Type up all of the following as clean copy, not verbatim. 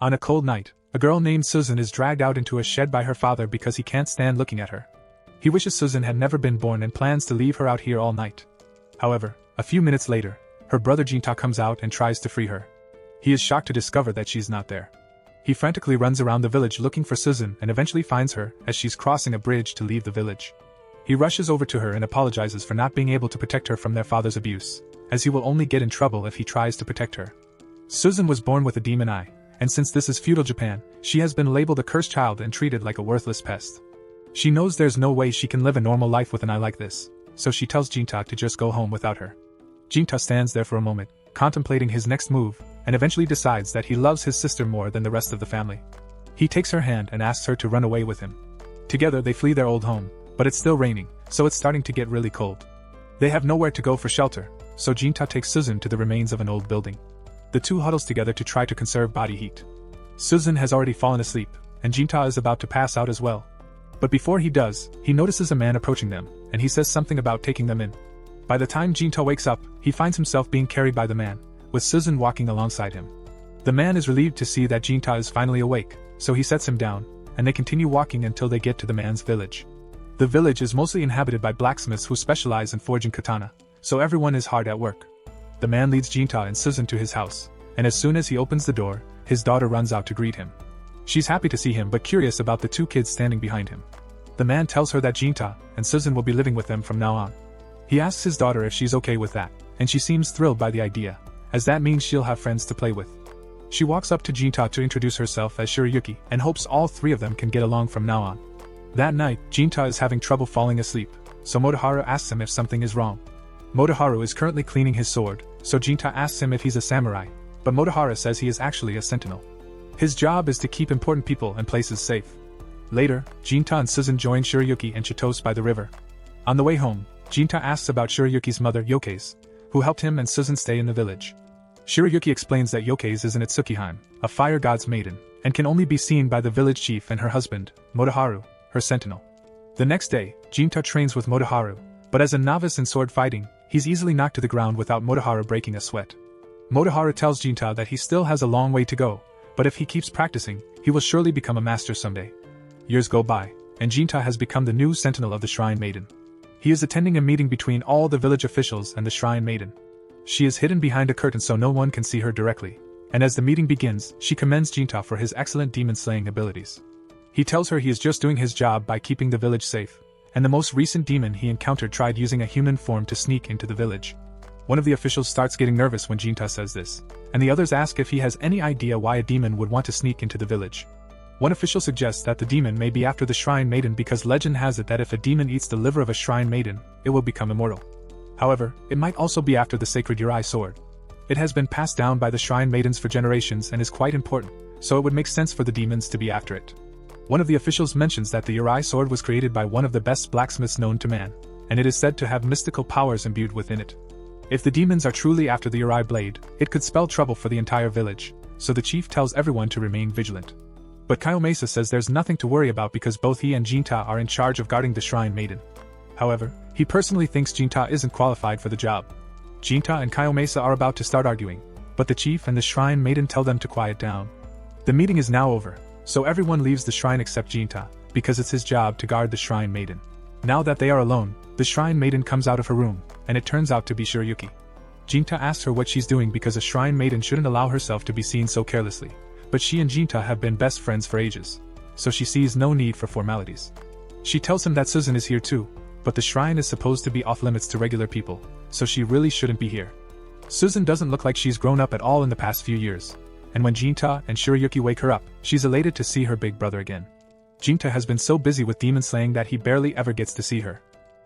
On a cold night, a girl named Susan is dragged out into a shed by her father because he can't stand looking at her. He wishes Susan had never been born and plans to leave her out here all night. However, a few minutes later, her brother Jinta comes out and tries to free her. He is shocked to discover that she's not there. He frantically runs around the village looking for Susan and eventually finds her as she's crossing a bridge to leave the village. He rushes over to her and apologizes for not being able to protect her from their father's abuse, as he will only get in trouble if he tries to protect her. Susan was born with a demon eye, and since this is feudal Japan, she has been labeled a cursed child and treated like a worthless pest. She knows there's no way she can live a normal life with an eye like this, so she tells Jinta to just go home without her. Jinta stands there for a moment, contemplating his next move, and eventually decides that he loves his sister more than the rest of the family. He takes her hand and asks her to run away with him. Together they flee their old home, but it's still raining, so it's starting to get really cold. They have nowhere to go for shelter, so Jinta takes Susan to the remains of an old building. The two huddles together to try to conserve body heat. Susan has already fallen asleep, and Jinta is about to pass out as well. But before he does, he notices a man approaching them, and he says something about taking them in. By the time Jinta wakes up, he finds himself being carried by the man, with Susan walking alongside him. The man is relieved to see that Jinta is finally awake, so he sets him down, and they continue walking until they get to the man's village. The village is mostly inhabited by blacksmiths who specialize in forging katana, so everyone is hard at work. The man leads Jinta and Susan to his house, and as soon as he opens the door, his daughter runs out to greet him. She's happy to see him but curious about the two kids standing behind him. The man tells her that Jinta and Susan will be living with them from now on. He asks his daughter if she's okay with that, and she seems thrilled by the idea, as that means she'll have friends to play with. She walks up to Jinta to introduce herself as Shirayuki and hopes all three of them can get along from now on. That night, Jinta is having trouble falling asleep, so Motoharu asks him if something is wrong. Motoharu is currently cleaning his sword, so Jinta asks him if he's a samurai, but Motoharu says he is actually a sentinel. His job is to keep important people and places safe. Later, Jinta and Susan join Shirayuki and Chitose by the river. On the way home, Jinta asks about Shirayuki's mother, Yokeis, who helped him and Susan stay in the village. Shirayuki explains that Yokeis is an Itsukihan, a fire god's maiden, and can only be seen by the village chief and her husband, Motoharu, her sentinel. The next day, Jinta trains with Motoharu, but as a novice in sword fighting, he's easily knocked to the ground without Motoharu breaking a sweat. Motoharu tells Jinta that he still has a long way to go, but if he keeps practicing, he will surely become a master someday. Years go by, and Jinta has become the new sentinel of the Shrine Maiden. He is attending a meeting between all the village officials and the Shrine Maiden. She is hidden behind a curtain so no one can see her directly, and as the meeting begins, she commends Jinta for his excellent demon-slaying abilities. He tells her he is just doing his job by keeping the village safe, and the most recent demon he encountered tried using a human form to sneak into the village. One of the officials starts getting nervous when Jinta says this, and the others ask if he has any idea why a demon would want to sneak into the village. One official suggests that the demon may be after the Shrine Maiden because legend has it that if a demon eats the liver of a Shrine Maiden, it will become immortal. However, it might also be after the sacred Yurai sword. It has been passed down by the Shrine Maidens for generations and is quite important, so it would make sense for the demons to be after it. One of the officials mentions that the Yurai sword was created by one of the best blacksmiths known to man, and it is said to have mystical powers imbued within it. If the demons are truly after the Yurai blade, it could spell trouble for the entire village, so the chief tells everyone to remain vigilant. But Kayomasa says there's nothing to worry about because both he and Jinta are in charge of guarding the Shrine Maiden. However, he personally thinks Jinta isn't qualified for the job. Jinta and Kayomasa are about to start arguing, but the chief and the Shrine Maiden tell them to quiet down. The meeting is now over, so everyone leaves the shrine except Jinta, because it's his job to guard the Shrine Maiden. Now that they are alone, the Shrine Maiden comes out of her room, and it turns out to be Shirayuki. Jinta asks her what she's doing because a Shrine Maiden shouldn't allow herself to be seen so carelessly, but she and Jinta have been best friends for ages, so she sees no need for formalities. She tells him that Susan is here too, but the shrine is supposed to be off limits to regular people, so she really shouldn't be here. Susan doesn't look like she's grown up at all in the past few years, and when Jinta and Shirayuki wake her up, she's elated to see her big brother again. Jinta has been so busy with demon slaying that he barely ever gets to see her.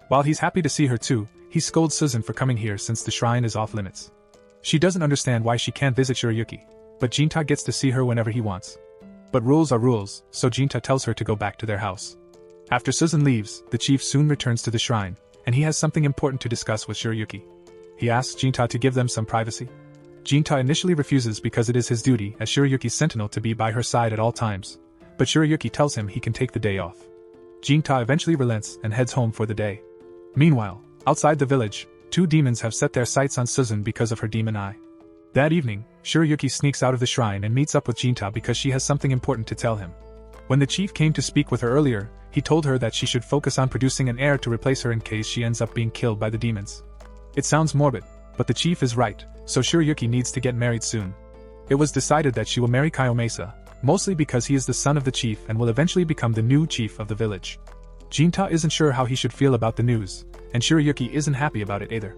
While he's happy to see her too, he scolds Susan for coming here since the shrine is off limits. She doesn't understand why she can't visit Shirayuki, but Jinta gets to see her whenever he wants. But rules are rules, so Jinta tells her to go back to their house. After Susan leaves, the chief soon returns to the shrine, and he has something important to discuss with Shirayuki. He asks Jinta to give them some privacy. Jinta initially refuses because it is his duty as Shirayuki's sentinel to be by her side at all times, but Shirayuki tells him he can take the day off. Jinta eventually relents and heads home for the day. Meanwhile, outside the village, two demons have set their sights on Susan because of her demon eye. That evening, Shiroyuki sneaks out of the shrine and meets up with Jinta because she has something important to tell him. When the chief came to speak with her earlier, he told her that she should focus on producing an heir to replace her in case she ends up being killed by the demons. It sounds morbid, but the chief is right, so Shiroyuki needs to get married soon. It was decided that she will marry Kayomasa, mostly because he is the son of the chief and will eventually become the new chief of the village. Jinta isn't sure how he should feel about the news, and Shiroyuki isn't happy about it either.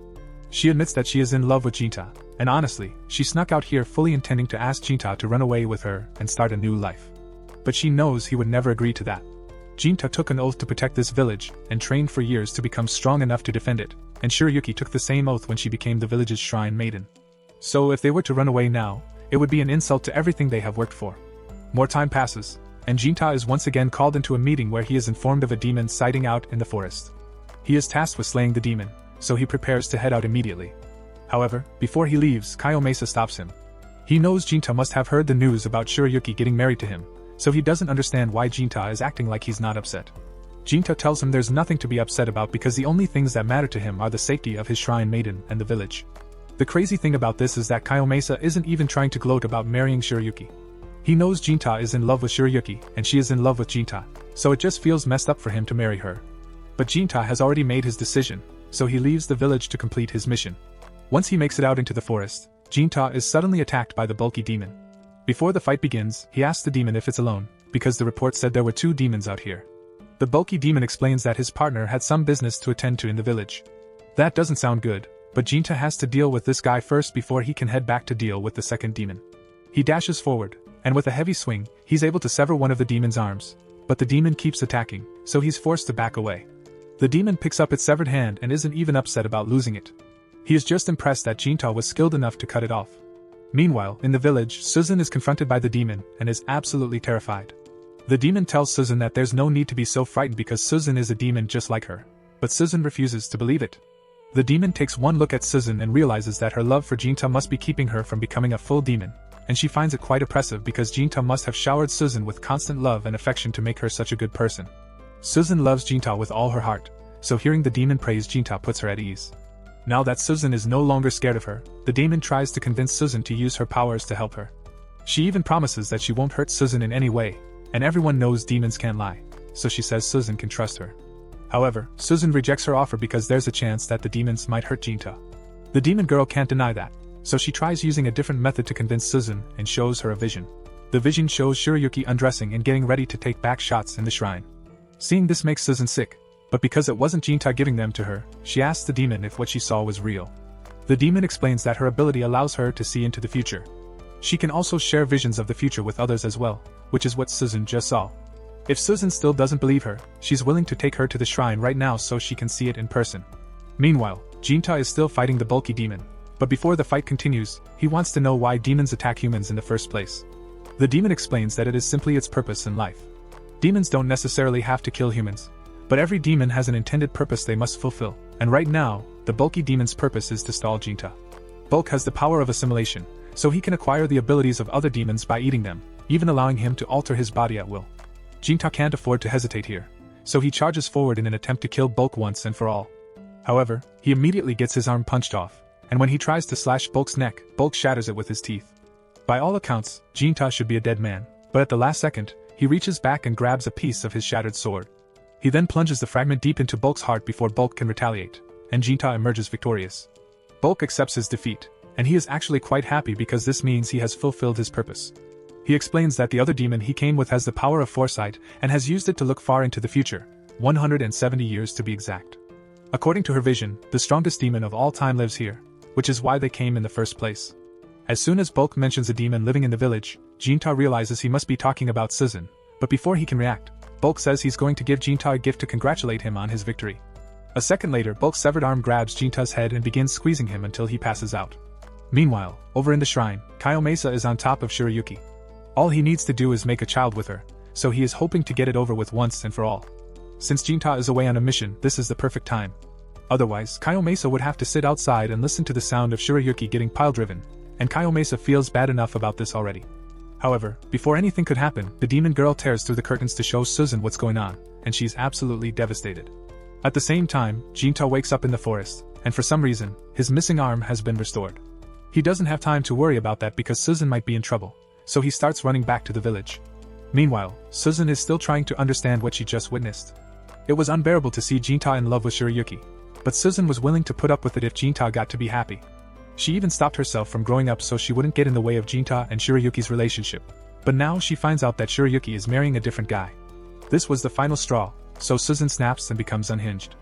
She admits that she is in love with Jinta, and honestly, she snuck out here fully intending to ask Jinta to run away with her and start a new life. But she knows he would never agree to that. Jinta took an oath to protect this village, and trained for years to become strong enough to defend it, and Shiroyuki took the same oath when she became the village's shrine maiden. So if they were to run away now, it would be an insult to everything they have worked for. More time passes, and Jinta is once again called into a meeting where he is informed of a demon sighting out in the forest. He is tasked with slaying the demon, so he prepares to head out immediately. However, before he leaves, Kayomasa stops him. He knows Jinta must have heard the news about Shiroyuki getting married to him, so he doesn't understand why Jinta is acting like he's not upset. Jinta tells him there's nothing to be upset about because the only things that matter to him are the safety of his shrine maiden and the village. The crazy thing about this is that Kayomasa isn't even trying to gloat about marrying Shiroyuki. He knows Jinta is in love with Shiroyuki and she is in love with Jinta, so it just feels messed up for him to marry her. But Jinta has already made his decision, so he leaves the village to complete his mission. Once he makes it out into the forest, Jinta is suddenly attacked by the bulky demon. Before the fight begins, he asks the demon if it's alone, because the report said there were 2 demons out here. The bulky demon explains that his partner had some business to attend to in the village. That doesn't sound good, but Jinta has to deal with this guy first before he can head back to deal with the second demon. He dashes forward, and with a heavy swing, he's able to sever one of the demon's arms, but the demon keeps attacking, so he's forced to back away. The demon picks up its severed hand and isn't even upset about losing it. He is just impressed that Jinta was skilled enough to cut it off. Meanwhile, in the village, Suzun is confronted by the demon and is absolutely terrified. The demon tells Suzun that there's no need to be so frightened because Suzun is a demon just like her, but Suzun refuses to believe it. The demon takes one look at Suzun and realizes that her love for Jinta must be keeping her from becoming a full demon, and she finds it quite oppressive because Jinta must have showered Suzun with constant love and affection to make her such a good person. Suzun loves Jinta with all her heart, so hearing the demon praise Jinta puts her at ease. Now that Suzun is no longer scared of her, the demon tries to convince Suzun to use her powers to help her. She even promises that she won't hurt Suzun in any way, and everyone knows demons can't lie, so she says Suzun can trust her. However, Suzun rejects her offer because there's a chance that the demons might hurt Jinta. The demon girl can't deny that, so she tries using a different method to convince Suzun and shows her a vision. The vision shows Shiroyuki undressing and getting ready to take back shots in the shrine. Seeing this makes Suzun sick, but because it wasn't Jinta giving them to her, she asks the demon if what she saw was real. The demon explains that her ability allows her to see into the future. She can also share visions of the future with others as well, which is what Suzun just saw. If Suzun still doesn't believe her, she's willing to take her to the shrine right now so she can see it in person. Meanwhile, Jinta is still fighting the bulky demon, but before the fight continues, he wants to know why demons attack humans in the first place. The demon explains that it is simply its purpose in life. Demons don't necessarily have to kill humans, but every demon has an intended purpose they must fulfill, and right now, the bulky demon's purpose is to stall Jinta. Bulk has the power of assimilation, so he can acquire the abilities of other demons by eating them, even allowing him to alter his body at will. Jinta can't afford to hesitate here, so he charges forward in an attempt to kill Bulk once and for all. However, he immediately gets his arm punched off, and when he tries to slash Bulk's neck, Bulk shatters it with his teeth. By all accounts, Jinta should be a dead man, but at the last second, he reaches back and grabs a piece of his shattered sword. He then plunges the fragment deep into Bulk's heart before Bulk can retaliate, and Jinta emerges victorious. Bulk accepts his defeat, and he is actually quite happy because this means he has fulfilled his purpose. He explains that the other demon he came with has the power of foresight and has used it to look far into the future, 170 years to be exact. According to her vision, the strongest demon of all time lives here, which is why they came in the first place. As soon as Bulk mentions a demon living in the village, Jinta realizes he must be talking about Suzun, but before he can react, Bulk says he's going to give Jinta a gift to congratulate him on his victory. A second later, Bulk's severed arm grabs Jinta's head and begins squeezing him until he passes out. Meanwhile, over in the shrine, Kayomasa is on top of Shiroyuki. All he needs to do is make a child with her, so he is hoping to get it over with once and for all. Since Jinta is away on a mission, this is the perfect time. Otherwise, Kayomasa would have to sit outside and listen to the sound of Shiroyuki getting pile-driven, and Kayomasa feels bad enough about this already. However, before anything could happen, the demon girl tears through the curtains to show Suzun what's going on, and she's absolutely devastated. At the same time, Jinta wakes up in the forest, and for some reason, his missing arm has been restored. He doesn't have time to worry about that because Susan might be in trouble, so he starts running back to the village. Meanwhile, Susan is still trying to understand what she just witnessed. It was unbearable to see Jinta in love with Shirayuki, but Susan was willing to put up with it if Jinta got to be happy. She even stopped herself from growing up so she wouldn't get in the way of Jinta and Shirayuki's relationship. But now she finds out that Shirayuki is marrying a different guy. This was the final straw, so Susan snaps and becomes unhinged.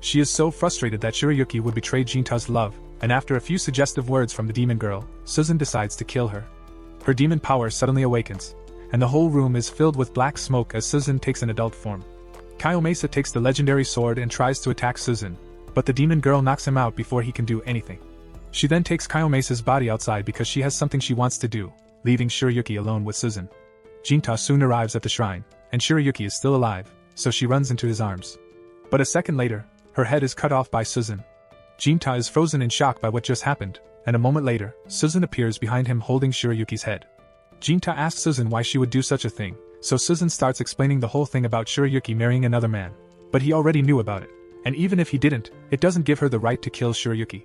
She is so frustrated that Shirayuki would betray Jinta's love, and after a few suggestive words from the demon girl, Susan decides to kill her. Her demon power suddenly awakens, and the whole room is filled with black smoke as Susan takes an adult form. Kayomasa takes the legendary sword and tries to attack Susan, but the demon girl knocks him out before he can do anything. She then takes Kayomasa's body outside because she has something she wants to do, leaving Shirayuki alone with Susan. Jinta soon arrives at the shrine, and Shirayuki is still alive, so she runs into his arms. But a second later, her head is cut off by Susan. Jinta is frozen in shock by what just happened, and a moment later, Susan appears behind him holding Shirayuki's head. Jinta asks Susan why she would do such a thing, so Susan starts explaining the whole thing about Shirayuki marrying another man. But he already knew about it, and even if he didn't, it doesn't give her the right to kill Shirayuki.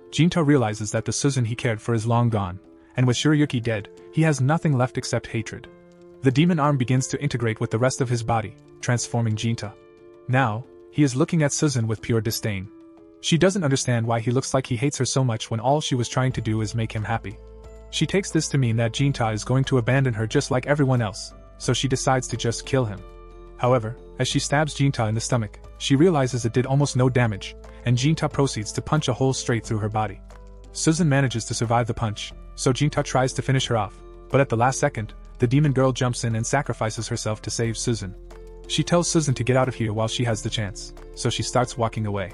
Jinta realizes that the Susan he cared for is long gone, and with Shirayuki dead, he has nothing left except hatred. The demon arm begins to integrate with the rest of his body, transforming Jinta. Now, he is looking at Susan with pure disdain. She doesn't understand why he looks like he hates her so much when all she was trying to do is make him happy. She takes this to mean that Jinta is going to abandon her just like everyone else, so she decides to just kill him. However, as she stabs Jinta in the stomach, she realizes it did almost no damage, and Jinta proceeds to punch a hole straight through her body. Susan manages to survive the punch, so Jinta tries to finish her off, but at the last second, the demon girl jumps in and sacrifices herself to save Susan. She tells Susan to get out of here while she has the chance, so she starts walking away.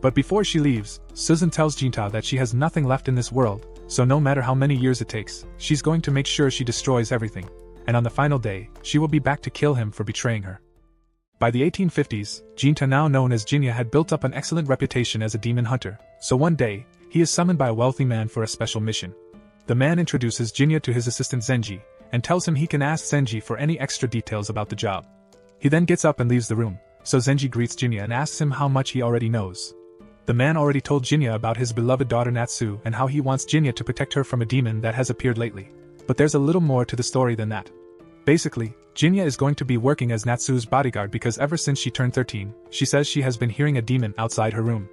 But before she leaves, Susan tells Jinta that she has nothing left in this world, so no matter how many years it takes, she's going to make sure she destroys everything, and on the final day, she will be back to kill him for betraying her. By the 1850s, Jinta, now known as Jinya, had built up an excellent reputation as a demon hunter, so one day, he is summoned by a wealthy man for a special mission. The man introduces Jinya to his assistant Zenji, and tells him he can ask Zenji for any extra details about the job. He then gets up and leaves the room, so Zenji greets Jinya and asks him how much he already knows. The man already told Jinya about his beloved daughter Natsu and how he wants Jinya to protect her from a demon that has appeared lately. But there's a little more to the story than that. Basically, Jinya is going to be working as Natsu's bodyguard because ever since she turned 13, she says she has been hearing a demon outside her room.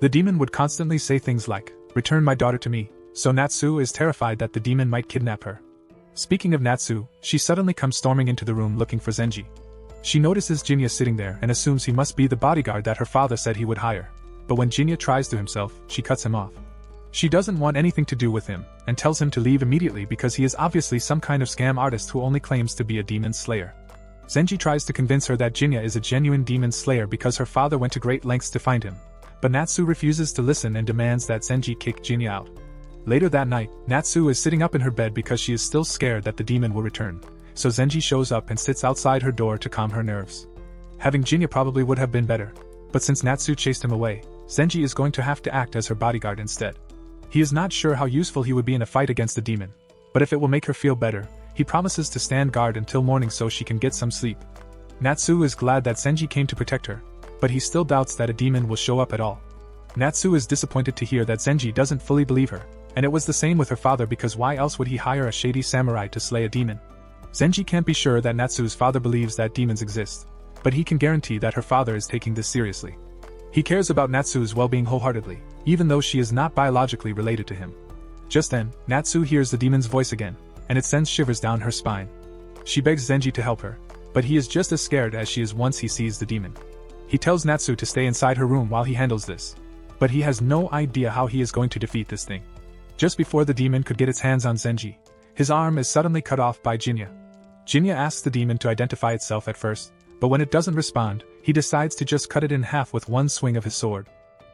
The demon would constantly say things like, "Return my daughter to me," so Natsu is terrified that the demon might kidnap her. Speaking of Natsu, she suddenly comes storming into the room looking for Zenji. She notices Jinya sitting there and assumes he must be the bodyguard that her father said he would hire. But when Jinya tries to himself, she cuts him off. She doesn't want anything to do with him, and tells him to leave immediately because he is obviously some kind of scam artist who only claims to be a demon slayer. Zenji tries to convince her that Jinya is a genuine demon slayer because her father went to great lengths to find him. But Natsu refuses to listen and demands that Zenji kick Jinya out. Later that night, Natsu is sitting up in her bed because she is still scared that the demon will return, so Zenji shows up and sits outside her door to calm her nerves. Having Jinya probably would have been better, but since Natsu chased him away, Zenji is going to have to act as her bodyguard instead. He is not sure how useful he would be in a fight against the demon, but if it will make her feel better, he promises to stand guard until morning so she can get some sleep. Natsu is glad that Zenji came to protect her, but he still doubts that a demon will show up at all. Natsu is disappointed to hear that Zenji doesn't fully believe her, and it was the same with her father because why else would he hire a shady samurai to slay a demon? Zenji can't be sure that Natsu's father believes that demons exist, but he can guarantee that her father is taking this seriously. He cares about Natsu's well-being wholeheartedly, even though she is not biologically related to him. Just then, Natsu hears the demon's voice again, and it sends shivers down her spine. She begs Zenji to help her, but he is just as scared as she is once he sees the demon. He tells Natsu to stay inside her room while he handles this, but he has no idea how he is going to defeat this thing. Just before the demon could get its hands on Zenji, his arm is suddenly cut off by Jinya. Jinya asks the demon to identify itself at first, but when it doesn't respond, he decides to just cut it in half with one swing of his sword.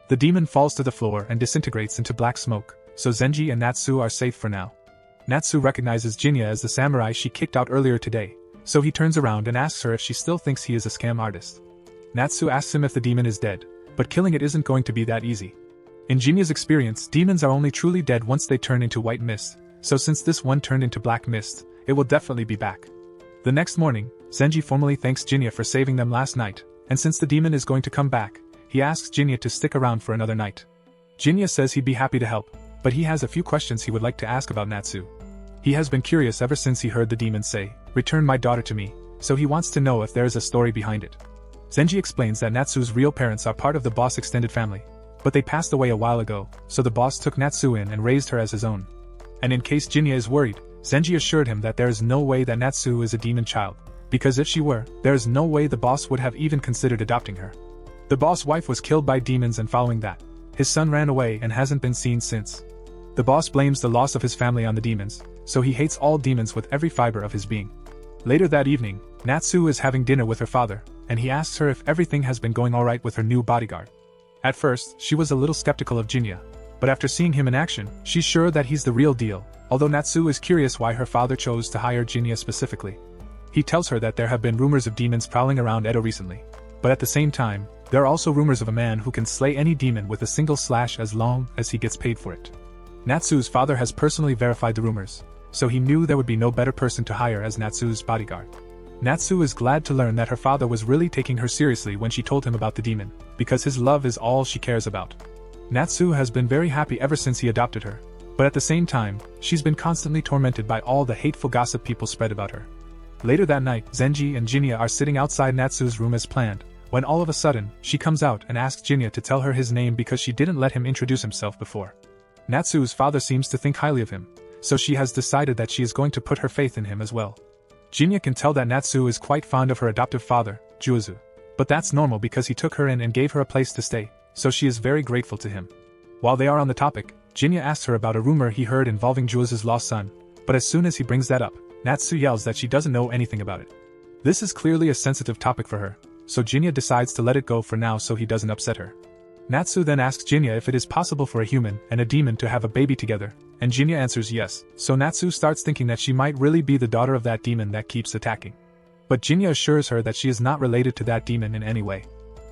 The demon falls to the floor and disintegrates into black smoke, so Zenji and Natsu are safe for now. Natsu recognizes Jinya as the samurai she kicked out earlier today, so he turns around and asks her if she still thinks he is a scam artist. Natsu asks him if the demon is dead, but killing it isn't going to be that easy. In Jinya's experience, demons are only truly dead once they turn into white mist, so since this one turned into black mist, it will definitely be back. The next morning, Zenji formally thanks Jinya for saving them last night, and since the demon is going to come back, he asks Jinya to stick around for another night. Jinya says he'd be happy to help, but he has a few questions he would like to ask about Natsu. He has been curious ever since he heard the demon say, "Return my daughter to me," so he wants to know if there is a story behind it. Zenji explains that Natsu's real parents are part of the boss extended family, but they passed away a while ago, so the boss took Natsu in and raised her as his own. And in case Jinya is worried, Zenji assured him that there is no way that Natsu is a demon child, because if she were, there is no way the boss would have even considered adopting her. The boss' wife was killed by demons, and following that, his son ran away and hasn't been seen since. The boss blames the loss of his family on the demons, so he hates all demons with every fiber of his being. Later that evening, Natsu is having dinner with her father, and he asks her if everything has been going alright with her new bodyguard. At first, she was a little skeptical of Jinya, but after seeing him in action, she's sure that he's the real deal, although Natsu is curious why her father chose to hire Jinya specifically. He tells her that there have been rumors of demons prowling around Edo recently, but at the same time, there are also rumors of a man who can slay any demon with a single slash as long as he gets paid for it. Natsu's father has personally verified the rumors, so he knew there would be no better person to hire as Natsu's bodyguard. Natsu is glad to learn that her father was really taking her seriously when she told him about the demon, because his love is all she cares about. Natsu has been very happy ever since he adopted her, but at the same time, she's been constantly tormented by all the hateful gossip people spread about her. Later that night, Zenji and Jinya are sitting outside Natsu's room as planned, when all of a sudden, she comes out and asks Jinya to tell her his name because she didn't let him introduce himself before. Natsu's father seems to think highly of him, so she has decided that she is going to put her faith in him as well. Jinya can tell that Natsu is quite fond of her adoptive father, Juozu, but that's normal because he took her in and gave her a place to stay, so she is very grateful to him. While they are on the topic, Jinya asks her about a rumor he heard involving Juozu's lost son, but as soon as he brings that up, Natsu yells that she doesn't know anything about it. This is clearly a sensitive topic for her, so Jinya decides to let it go for now so he doesn't upset her. Natsu then asks Jinya if it is possible for a human and a demon to have a baby together, and Jinya answers yes, so Natsu starts thinking that she might really be the daughter of that demon that keeps attacking. But Jinya assures her that she is not related to that demon in any way.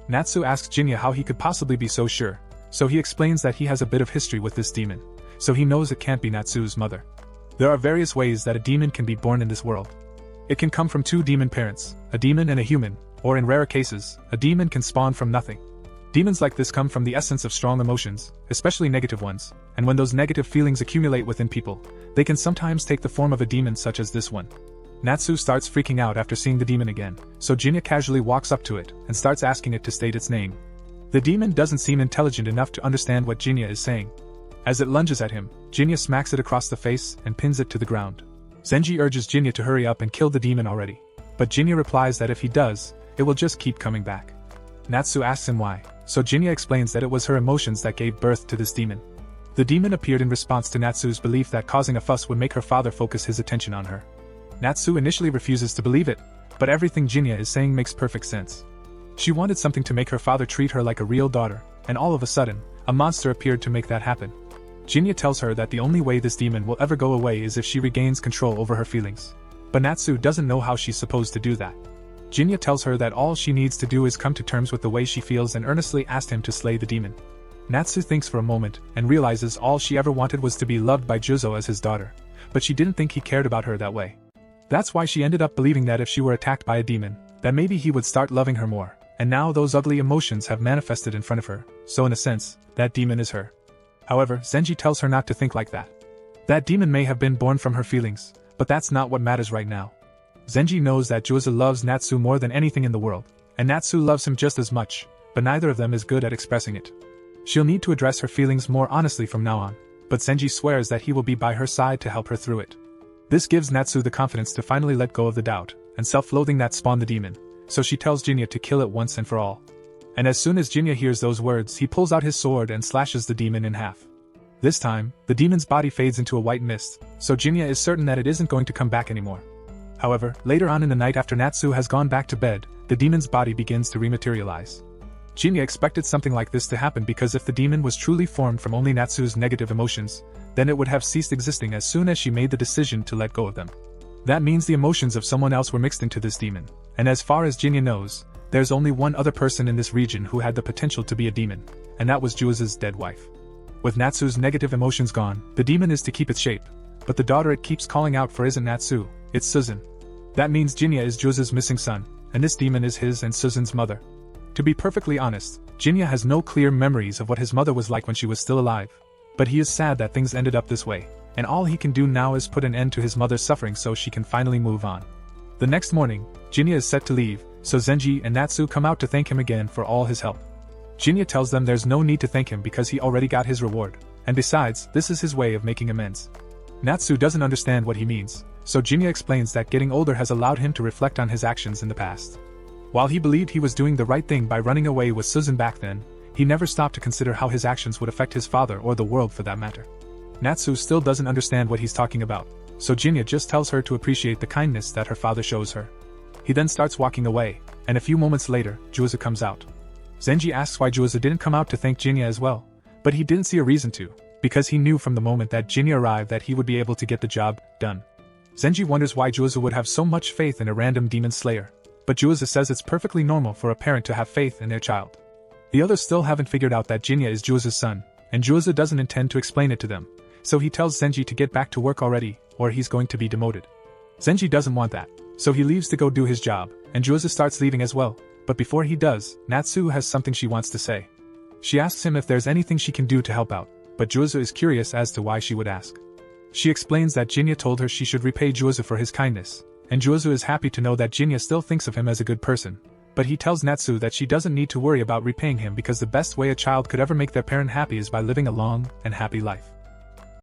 Natsu asks Jinya how he could possibly be so sure, so he explains that he has a bit of history with this demon, so he knows it can't be Natsu's mother. There are various ways that a demon can be born in this world. It can come from two demon parents, a demon and a human, or in rare cases, a demon can spawn from nothing. Demons like this come from the essence of strong emotions, especially negative ones, and when those negative feelings accumulate within people, they can sometimes take the form of a demon such as this one. Natsu starts freaking out after seeing the demon again, so Jinya casually walks up to it and starts asking it to state its name. The demon doesn't seem intelligent enough to understand what Jinya is saying. As it lunges at him, Jinya smacks it across the face and pins it to the ground. Zenji urges Jinya to hurry up and kill the demon already, but Jinya replies that if he does, it will just keep coming back. Natsu asks him why, so Jinya explains that it was her emotions that gave birth to this demon. The demon appeared in response to Natsu's belief that causing a fuss would make her father focus his attention on her. Natsu initially refuses to believe it, but everything Jinya is saying makes perfect sense. She wanted something to make her father treat her like a real daughter, and all of a sudden, a monster appeared to make that happen. Jinya tells her that the only way this demon will ever go away is if she regains control over her feelings. But Natsu doesn't know how she's supposed to do that. Jinya tells her that all she needs to do is come to terms with the way she feels and earnestly asked him to slay the demon. Natsu thinks for a moment and realizes all she ever wanted was to be loved by Juzo as his daughter, but she didn't think he cared about her that way. That's why she ended up believing that if she were attacked by a demon, that maybe he would start loving her more, and now those ugly emotions have manifested in front of her, so in a sense, that demon is her. However, Zenji tells her not to think like that. That demon may have been born from her feelings, but that's not what matters right now. Zenji knows that Juzo loves Natsu more than anything in the world, and Natsu loves him just as much, but neither of them is good at expressing it. She'll need to address her feelings more honestly from now on, but Zenji swears that he will be by her side to help her through it. This gives Natsu the confidence to finally let go of the doubt and self-loathing that spawned the demon, so she tells Jinya to kill it once and for all. And as soon as Jinya hears those words, he pulls out his sword and slashes the demon in half. This time, the demon's body fades into a white mist, so Jinya is certain that it isn't going to come back anymore. However, later on in the night after Natsu has gone back to bed, the demon's body begins to rematerialize. Jinya expected something like this to happen because if the demon was truly formed from only Natsu's negative emotions, then it would have ceased existing as soon as she made the decision to let go of them. That means the emotions of someone else were mixed into this demon, and as far as Jinya knows, there's only one other person in this region who had the potential to be a demon, and that was Juozu's dead wife. With Natsu's negative emotions gone, the demon is to keep its shape, but the daughter it keeps calling out for isn't Natsu, it's Suzun. That means Jinya is Juozu's missing son, and this demon is his and Suzun's mother. To be perfectly honest, Jinya has no clear memories of what his mother was like when she was still alive, But he is sad that things ended up this way, and all he can do now is put an end to his mother's suffering so she can finally move on. The next morning, Jinya is set to leave, so Zenji and Natsu come out to thank him again for all his help. Jinya tells them there's no need to thank him because he already got his reward, and besides, this is his way of making amends. Natsu doesn't understand what he means, so Jinya explains that getting older has allowed him to reflect on his actions in the past. While he believed he was doing the right thing by running away with Susan back then, he never stopped to consider how his actions would affect his father or the world for that matter. Natsu still doesn't understand what he's talking about, so Jinya just tells her to appreciate the kindness that her father shows her. He then starts walking away, and a few moments later, Juizu comes out. Zenji asks why Juizu didn't come out to thank Jinya as well, but he didn't see a reason to, because he knew from the moment that Jinya arrived that he would be able to get the job done. Zenji wonders why Juizu would have so much faith in a random demon slayer, but Juizu says it's perfectly normal for a parent to have faith in their child. The others still haven't figured out that Jinya is Juizu's son, and Juizu doesn't intend to explain it to them, so he tells Zenji to get back to work already, or he's going to be demoted. Zenji doesn't want that, so he leaves to go do his job, and Juizu starts leaving as well, but before he does, Natsu has something she wants to say. She asks him if there's anything she can do to help out, but Juizu is curious as to why she would ask. She explains that Jinya told her she should repay Juizu for his kindness, and Juizu is happy to know that Jinya still thinks of him as a good person, but he tells Natsu that she doesn't need to worry about repaying him because the best way a child could ever make their parent happy is by living a long and happy life.